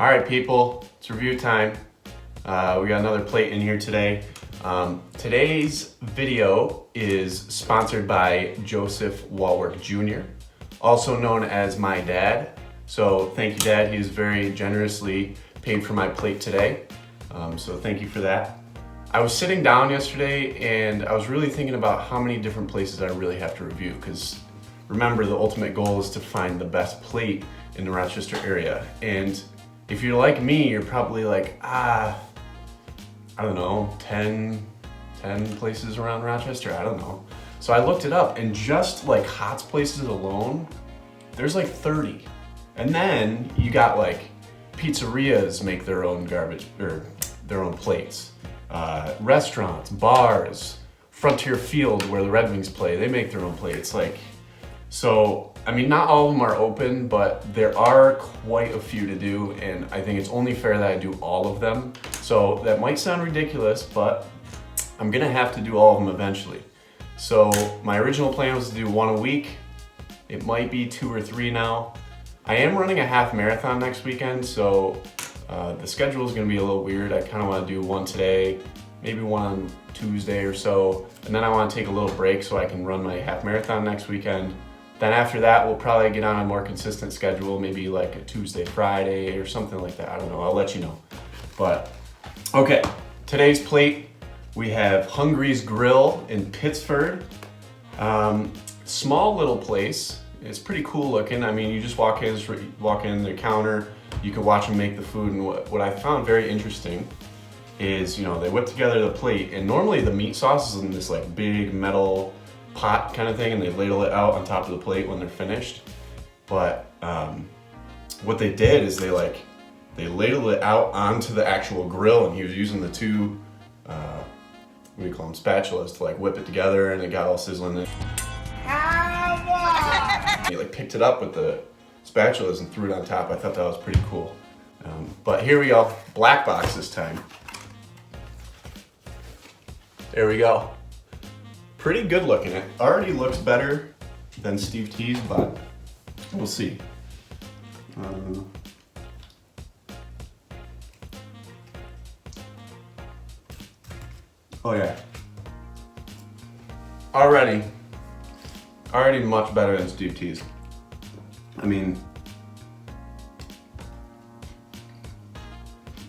All right, people, it's review time. We got another plate in here today. Today's video is sponsored by Joseph Wallwork Jr., also known as my dad. So thank you, Dad. He was very generously paid for my plate today. So thank you for that. I was sitting down yesterday and I was really thinking about how many different places I really have to review, because remember, the ultimate goal is to find the best plate in the Rochester area. And if you're like me, you're probably like, I don't know, 10 places around Rochester, I don't know. So I looked it up, and just like Hots places alone, there's like 30. And then you got like pizzerias make their own garbage, or their own plates. Restaurants, bars, Frontier Field where the Red Wings play, they make their own plates. So, I mean, not all of them are open, but there are quite a few to do, and I think it's only fair that I do all of them. So that might sound ridiculous, but I'm gonna have to do all of them eventually. So my original plan was to do one a week. It might be 2 or 3 now. I am running a half marathon next weekend, so the schedule is gonna be a little weird. I kinda wanna do one today, maybe one on Tuesday or so, and then I wanna take a little break so I can run my half marathon next weekend. Then after that, we'll probably get on a more consistent schedule, maybe like a Tuesday, Friday, or something like that. I don't know, I'll let you know. But, okay, today's plate, we have Hungry's Grill in Pittsford. Small little place. It's pretty cool looking. I mean, you just walk in the counter, you can watch them make the food, and what I found very interesting is, you know, they whip together the plate, and normally the meat sauce is in this like big metal pot kind of thing, and they ladle it out on top of the plate when they're finished. But what they did is they ladled it out onto the actual grill, and he was using the two what do you call them, spatulas to like whip it together, and it got all sizzling. He like picked it up with the spatulas and threw it on top. I thought that was pretty cool. But here we go, black box this time. There we go. Pretty good looking. It already looks better than Steve T's, but we'll see. Oh yeah. Already much better than Steve T's. I mean,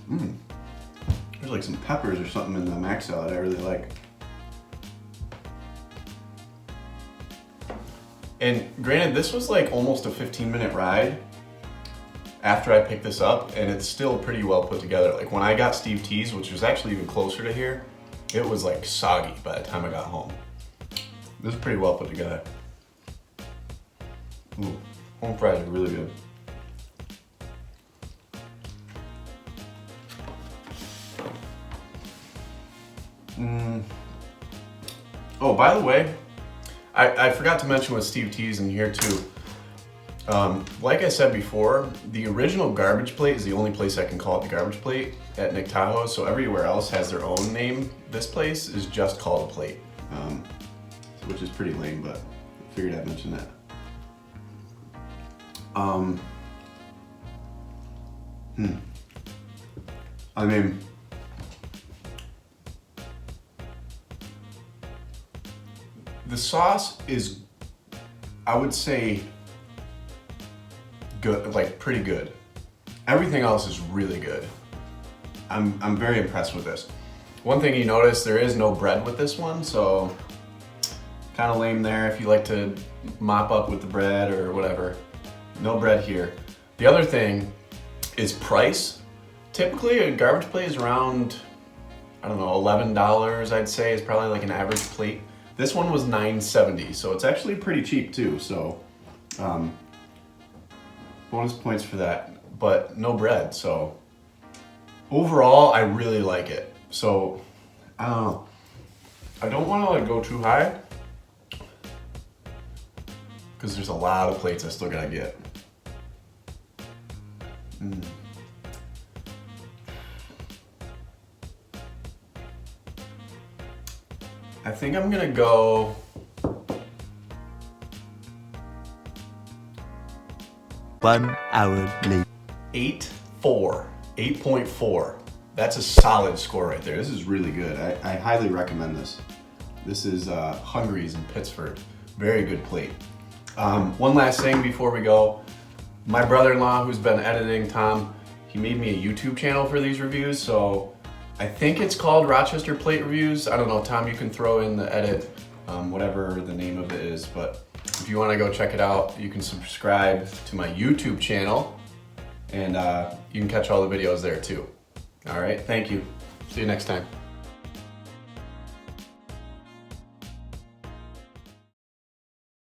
there's like some peppers or something in the mac salad I really like. And granted, this was like almost a 15-minute ride after I picked this up, and it's still pretty well put together. Like when I got Steve T's, which was actually even closer to here, it was like soggy by the time I got home. This is pretty well put together. Ooh, home fries are really good. Oh, by the way, I forgot to mention with Steve T's in here too. Like I said before, the original garbage plate is the only place I can call it the garbage plate at Nick Tahoe, so everywhere else has their own name. This place is just called a plate, which is pretty lame, but I figured I'd mention that. I mean, the sauce is, I would say, good, like pretty good. Everything else is really good. I'm very impressed with this. One thing you notice, there is no bread with this one, so kind of lame there if you like to mop up with the bread or whatever. No bread here. The other thing is price. Typically a garbage plate is around, I don't know, $11 I'd say is probably like an average plate. This one was $9.70, so it's actually pretty cheap too, so bonus points for that, but no bread, so overall I really like it. So I don't know, I don't want to like go too high because there's a lot of plates I still gotta get. I think I'm gonna go 1 hour later. 8 8.4. 8.4. That's a solid score right there. This is really good. I highly recommend this. This is Hungry's in Pittsford. Very good plate. One last thing before we go. My brother-in-law, who's been editing, Tom, he made me a YouTube channel for these reviews, so I think it's called Rochester Plate Reviews. I don't know, Tom, you can throw in the edit, whatever the name of it is, but if you want to go check it out, you can subscribe to my YouTube channel, and you can catch all the videos there too. All right, thank you. See you next time.